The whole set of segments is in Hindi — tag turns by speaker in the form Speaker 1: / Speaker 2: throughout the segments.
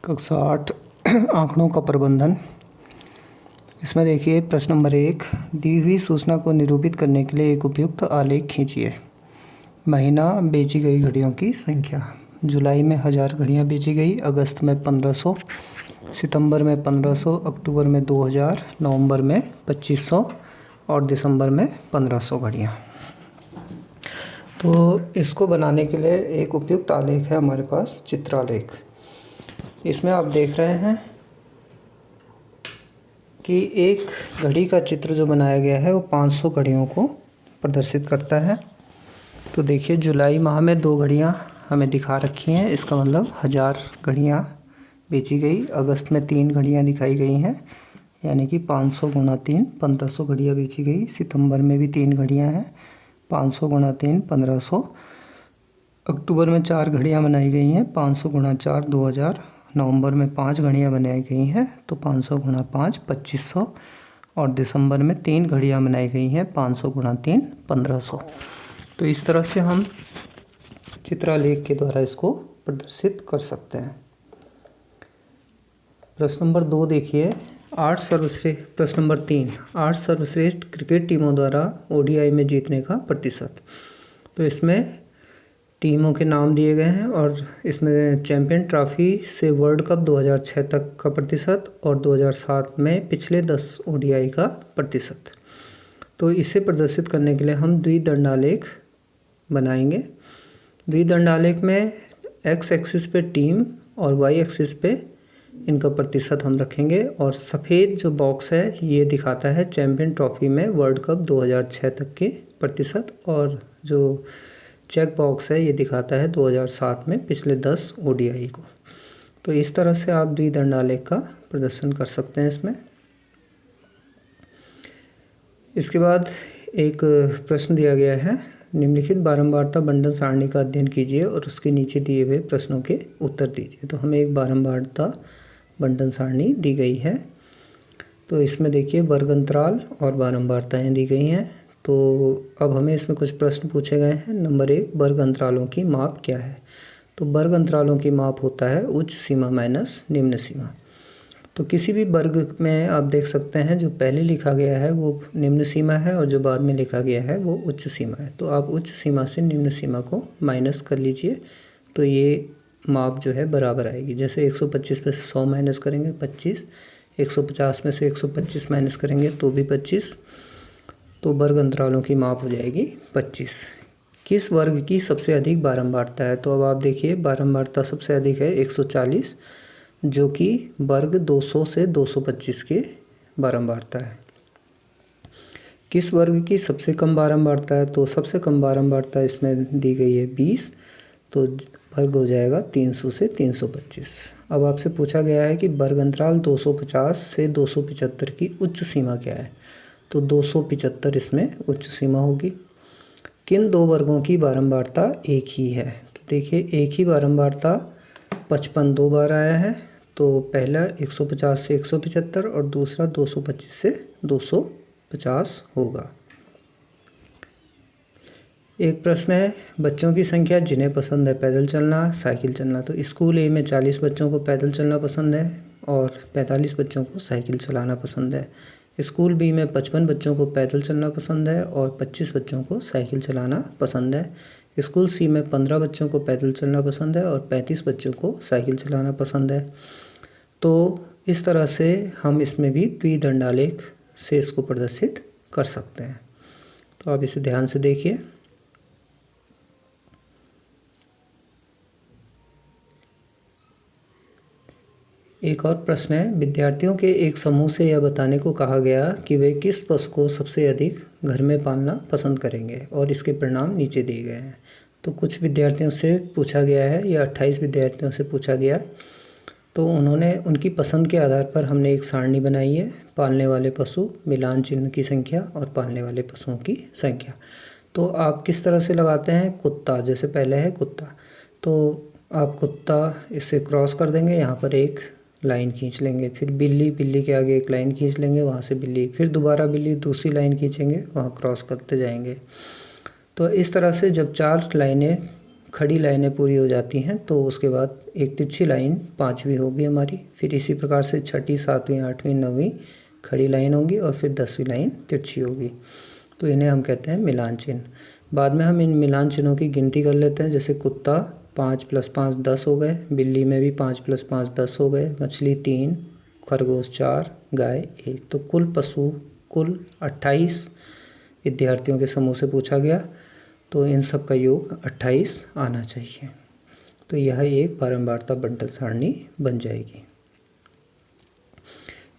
Speaker 1: कक्षा 8 आंकड़ों का प्रबंधन। इसमें देखिए प्रश्न नंबर 1, दी हुई सूचना को निरूपित करने के लिए एक उपयुक्त आलेख खींचिए। महीना बेची गई घड़ियों की संख्या। जुलाई में 1000 घड़ियां बेची गई, अगस्त में 1500, सितंबर में 1500, अक्टूबर में 2000, नवंबर में 2500 और दिसंबर में 1500 घड़ियां। तो इसको बनाने के लिए एक उपयुक्त आलेख है हमारे पास, चित्रालेख। इसमें आप देख रहे हैं कि एक घड़ी का चित्र जो बनाया गया है वो 500 घड़ियों को प्रदर्शित करता है। तो देखिए जुलाई माह में 2 घड़ियां हमें दिखा रखी हैं, इसका मतलब 1000 घड़ियां बेची गई। अगस्त में 3 घड़ियां दिखाई गई हैं, यानी कि 500 गुणा 3 1500 घड़ियां बेची गई। सितंबर में भी 3 घड़ियां हैं, 500 गुणा 3 1500। अक्टूबर में 4 घड़ियां बनाई गई हैं, 500 गुणा 4 2000। नवंबर में 5 घड़ियां बनाई गई हैं, तो 500 गुणा 5 2500। और दिसंबर में 3 घड़ियां बनाई गई हैं, 500 गुणा 3 1500। तो इस तरह से हम चित्रालेख के द्वारा इसको प्रदर्शित कर सकते हैं। प्रश्न नंबर 2 देखिए, प्रश्न नंबर 3, 8 सर्वश्रेष्ठ क्रिकेट टीमों द्वारा ओडीआई में जीतने का प्रतिशत। तो इसमें टीमों के नाम दिए गए हैं और इसमें चैंपियन ट्रॉफी से वर्ल्ड कप 2006 तक का प्रतिशत और 2007 में पिछले 10 ओडीआई का प्रतिशत। तो इसे प्रदर्शित करने के लिए हम द्विदंडालेख बनाएंगे। द्विदंडालेख में एक्स एक्सिस पे टीम और वाई एक्सिस पे इनका प्रतिशत हम रखेंगे, और सफ़ेद जो बॉक्स है ये दिखाता है चैंपियन ट्रॉफी में वर्ल्ड कप 2006 तक के प्रतिशत, और जो चेक बॉक्स है ये दिखाता है 2007 में पिछले 10 ओडीआई को। तो इस तरह से आप द्विदंडालेख का प्रदर्शन कर सकते हैं इसमें। इसके बाद एक प्रश्न दिया गया है, निम्नलिखित बारंबारता बंटन सारणी का अध्ययन कीजिए और उसके नीचे दिए हुए प्रश्नों के उत्तर दीजिए। तो हमें एक बारंबारता बंटन सारणी दी गई है। तो इसमें देखिए वर्ग अंतराल और बारंबारताएँ दी गई हैं। तो अब हमें इसमें कुछ प्रश्न पूछे गए हैं। नंबर 1, वर्ग अंतरालों की माप क्या है। तो वर्ग अंतरालों की माप होता है उच्च सीमा माइनस निम्न सीमा। तो किसी भी वर्ग में आप देख सकते हैं जो पहले लिखा गया है वो निम्न सीमा है और जो बाद में लिखा गया है वो उच्च सीमा है। तो आप उच्च सीमा से निम्न सीमा को माइनस कर लीजिए, तो ये माप जो है बराबर आएगी। जैसे 125 में से 100 माइनस करेंगे 25, 150 में से 125 माइनस करेंगे तो भी 25, तो वर्ग अंतरालों की माप हो जाएगी 25। किस वर्ग की सबसे अधिक बारंबारता है। तो अब आप देखिए बारंबारता सबसे अधिक है 140, जो कि वर्ग 200 से 225 के बारंबारता है। किस वर्ग की सबसे कम बारंबारता है। तो सबसे कम बारंबारता इसमें दी गई है 20, तो वर्ग हो जाएगा 300 से 325। अब आपसे पूछा गया है कि वर्ग अंतराल 250 से 275 की उच्च सीमा क्या है। तो 275 इसमें उच्च सीमा होगी। किन 2 वर्गों की बारंबारता एक ही है। तो देखिए एक ही बारंबारता 55 2 बार आया है। तो पहला 150 से 175 और दूसरा 225 से 250 होगा। एक प्रश्न है, बच्चों की संख्या जिन्हें पसंद है पैदल चलना, साइकिल चलना। तो स्कूल ए में 40 बच्चों को पैदल चलना पसंद है और 45 बच्चों को साइकिल चलाना पसंद है। स्कूल बी में 55 बच्चों को पैदल चलना पसंद है और 25 बच्चों को साइकिल चलाना पसंद है। स्कूल सी में 15 बच्चों को पैदल चलना पसंद है और 35 बच्चों को साइकिल चलाना पसंद है। तो इस तरह से हम इसमें भी द्विदंडालेख से इसको प्रदर्शित कर सकते हैं। तो आप इसे ध्यान से देखिए। एक और प्रश्न है, विद्यार्थियों के एक समूह से यह बताने को कहा गया कि वे किस पशु को सबसे अधिक घर में पालना पसंद करेंगे और इसके परिणाम नीचे दिए गए हैं। तो कुछ विद्यार्थियों से पूछा गया है, या 28 विद्यार्थियों से पूछा गया, तो उन्होंने उनकी पसंद के आधार पर हमने एक सारणी बनाई है। पालने वाले पशु, मिलान चिन्ह की संख्या और पालने वाले पशुओं की संख्या। तो आप किस तरह से लगाते हैं, कुत्ता, जैसे पहले है कुत्ता, तो आप कुत्ता इससे क्रॉस कर देंगे, यहाँ पर एक लाइन खींच लेंगे। फिर बिल्ली, बिल्ली के आगे एक लाइन खींच लेंगे, वहाँ से बिल्ली, फिर दोबारा बिल्ली, दूसरी लाइन खींचेंगे, वहाँ क्रॉस करते जाएंगे। तो इस तरह से जब 4 लाइनें खड़ी लाइनें पूरी हो जाती हैं तो उसके बाद एक तिरछी लाइन पाँचवीं होगी हमारी। फिर इसी प्रकार से छठी, सातवीं, आठवीं, नौवीं खड़ी लाइन होंगी और फिर 10वीं लाइन तिरछी होगी। तो इन्हें हम कहते हैं मिलान चिन्ह। बाद में हम इन मिलान चिन्हों की गिनती कर लेते हैं। जैसे कुत्ता 5 + 5 10 हो गए, बिल्ली में भी 5 + 5 10 हो गए, मछली 3, खरगोश 4, गाय 1। तो कुल 28 विद्यार्थियों के समूह से पूछा गया, तो इन सब का योग 28 आना चाहिए। तो यह एक बारंबारता बंटन सारणी बन जाएगी।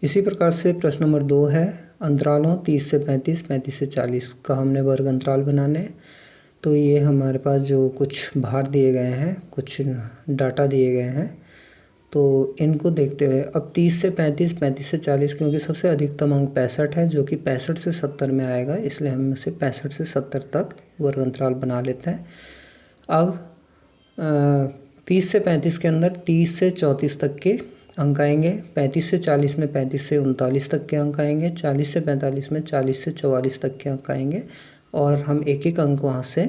Speaker 1: इसी प्रकार से प्रश्न नंबर 2 है, अंतरालों 30 से 35, 35 से 40 का हमने वर्ग अंतराल बनाने हैं। तो ये हमारे पास जो कुछ भार दिए गए हैं, कुछ डाटा दिए गए हैं, तो इनको देखते हुए अब 30 से 35, 35 से 40, क्योंकि सबसे अधिकतम अंक 65 है जो कि 65 से 70 में आएगा, इसलिए हम इसे 65 से 70 तक वर्ग अंतराल बना लेते हैं। अब 30 से 35 के अंदर 30 से 34 तक के अंक आएंगे, 35 से 40 में 35 से 39 तक के अंक आएंगे, 40 से 45 में 40 से 44 तक के अंक आएंगे, और हम एक एक अंक वहाँ से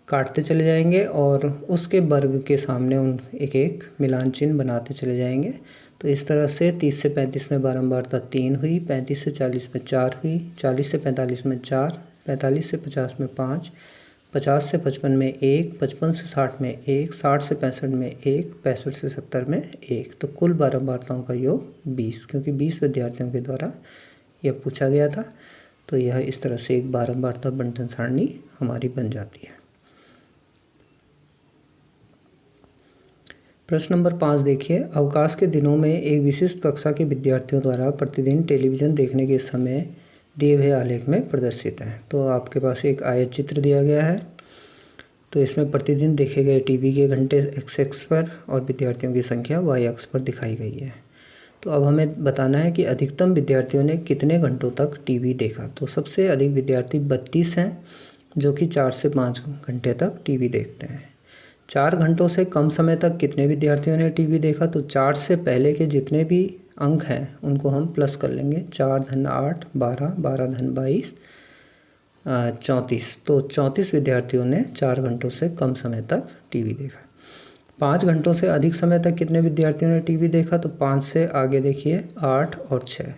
Speaker 1: काटते चले जाएंगे और उसके वर्ग के सामने उन एक एक मिलान चिन्ह बनाते चले जाएंगे। तो इस तरह से 30 से 35 में बारंबारता 3 हुई, 35 से 40 में 4 हुई, 40 से 45 में 4, 45 से 50 में 5, 50 से 55 में 1, 55 से 60 में 1, 60 से 65 में 1, 65 से 70 में 1। तो कुल बारंबारताओं का योग 20, क्योंकि 20 विद्यार्थियों के द्वारा यह पूछा गया था। तो यह इस तरह से एक बारंबारता बंटन सारणी हमारी बन जाती है। प्रश्न नंबर 5 देखिए, अवकाश के दिनों में एक विशिष्ट कक्षा के विद्यार्थियों द्वारा प्रतिदिन टेलीविज़न देखने के समय दिए हुए आलेख में प्रदर्शित है। तो आपके पास एक आयत चित्र दिया गया है। तो इसमें प्रतिदिन देखे गए टीवी के घंटे x अक्ष पर और विद्यार्थियों की संख्या y अक्ष पर दिखाई गई है। तो अब हमें बताना है कि अधिकतम विद्यार्थियों ने कितने घंटों तक टीवी देखा। तो सबसे अधिक विद्यार्थी 32 हैं, जो कि 4 से 5 घंटे तक टीवी देखते हैं। 4 घंटों से कम समय तक कितने विद्यार्थियों ने टीवी देखा। तो 4 से पहले के जितने भी अंक हैं उनको हम प्लस कर लेंगे। 4 × 8 12, 12 × 22 34। तो 34 विद्यार्थियों ने 4 घंटों से कम समय तक टीवी देखा। 5 घंटों से अधिक समय तक कितने विद्यार्थियों ने टीवी देखा। तो 5 से आगे देखिए 8 और 6,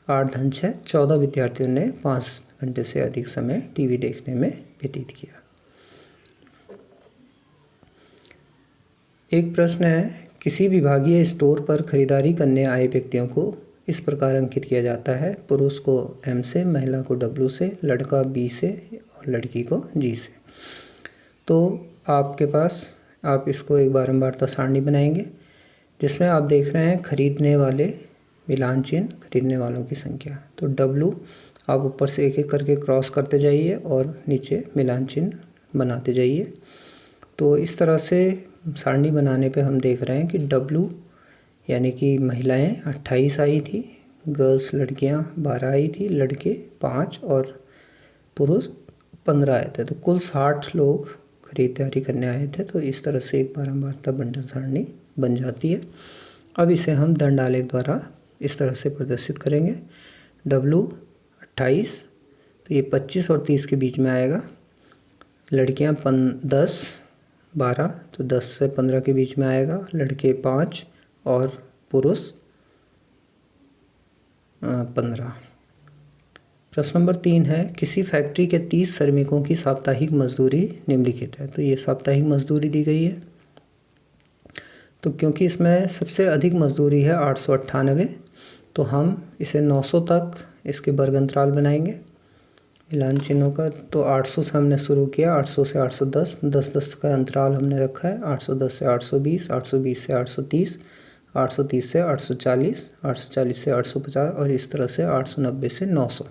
Speaker 1: 8 × 6 14 विद्यार्थियों ने 5 घंटे से अधिक समय टीवी देखने में व्यतीत किया। एक प्रश्न है, किसी विभागीय स्टोर पर खरीदारी करने आए व्यक्तियों को इस प्रकार अंकित किया जाता है। पुरुष को M से, महिला को W से, लड़का B से और लड़की को G से। तो आपके पास आप इसको एक बारंबारता सारणी बनाएंगे, जिसमें आप देख रहे हैं खरीदने वाले मिलान चिन्ह, खरीदने वालों की संख्या। तो W आप ऊपर से एक एक करके क्रॉस करते जाइए और नीचे मिलान चिन्ह बनाते जाइए। तो इस तरह से सारणी बनाने पे हम देख रहे हैं कि W यानी कि महिलाएं 28 आई थी, गर्ल्स लड़कियां 12 आई थी, लड़के 5 और पुरुष 15 आए थे। तो कुल 60 लोग खरीदारी करने आए थे। तो इस तरह से एक बारंबारता बंटन सारणी बन जाती है। अब इसे हम दंड आलेख द्वारा इस तरह से प्रदर्शित करेंगे। W 28, तो ये 25 और 30 के बीच में आएगा। लड़कियां 10, 12, तो 10 से 15 के बीच में आएगा। लड़के 5 और पुरुष 15। प्रश्न नंबर 3 है, किसी फैक्ट्री के 30 श्रमिकों की साप्ताहिक मजदूरी निम्नलिखित है। तो ये साप्ताहिक मजदूरी दी गई है। तो क्योंकि इसमें सबसे अधिक मजदूरी है 898, तो हम इसे 900 तक इसके वर्ग अंतराल बनाएंगे मिलान चिन्हों का। तो 800 से हमने शुरू किया, 800 से 810, 10-10 का अंतराल हमने रखा है। 810 से 820, 820 से 830, 830 से 840, 840 से 850 और इस तरह से 890 से 900।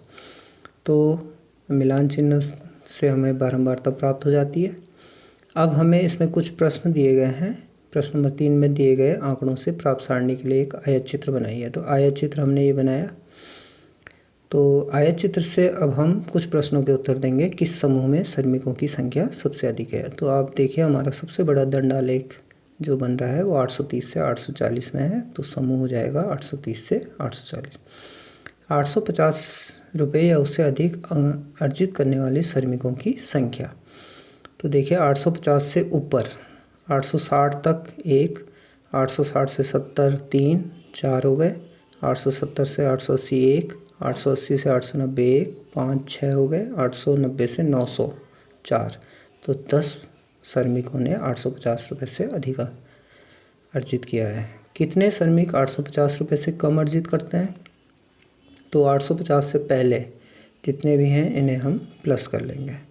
Speaker 1: तो मिलान चिन्ह से हमें बारंबारता प्राप्त हो जाती है। अब हमें इसमें कुछ प्रश्न दिए गए हैं। प्रश्न नंबर 3 में दिए गए आंकड़ों से प्राप्त सारणी के लिए एक आयत चित्र बनाइए। तो आयत चित्र हमने ये बनाया। तो आयत चित्र से अब हम कुछ प्रश्नों के उत्तर देंगे। किस समूह में श्रमिकों की संख्या सबसे अधिक है। तो आप देखिए हमारा सबसे बड़ा दंड आलेख जो बन रहा है वो 830 से 840 में है। तो समूह हो जाएगा 830 से 840। 850 रुपये या उससे अधिक अर्जित करने वाले श्रमिकों की संख्या। तो देखिए 850 से ऊपर 860 तक 1, 860 से 70 3, 4 हो गए, 870 से 880 1, 880 से 890 1, 5 6 हो गए, 890 से 900 4। तो 10 श्रमिकों ने 850 रुपये से अधिक अर्जित किया है। कितने श्रमिक 850 रुपये से कम अर्जित करते हैं? तो 850 से पहले जितने भी हैं इन्हें हम प्लस कर लेंगे।